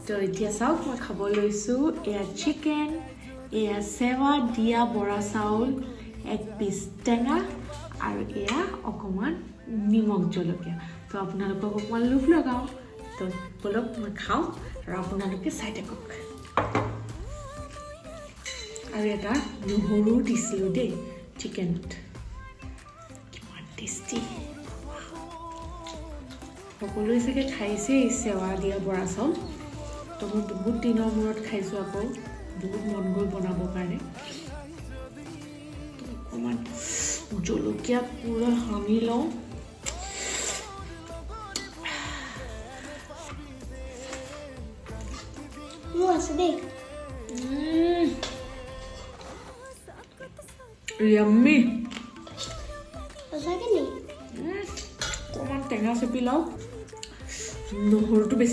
তো এতিয়া চাওক মই খাব লৈছোঁ এয়া চিকেন এয়া চেৱা দিয়া বৰা চাউল এক পিচ টেঙা আৰু এয়া অকণমান নিমখ জলকীয়া তো আপোনালোকক অকণমান লোভ লগাওঁ তো বলক মই খাওঁ আৰু আপোনালোকে চাই থাকক আৰু এটা নহৰু দিছিলোঁ দেই চিকেনত কিমান টেষ্টি সকলোৱে চাগে খাইছে চেৱা দিয়া বৰা চাউল তো মই বহুত দিনৰ মূৰত খাইছোঁ আকৌ বহুত মন গ'ল বনাবৰ কাৰণে অকণমান জলকীয়া পুৰা সানি লওঁ মোৰ আছে দেই yummy সঁচাকে নি অকণমান টেঙা চেপি লওঁ নহৰুটো বেছি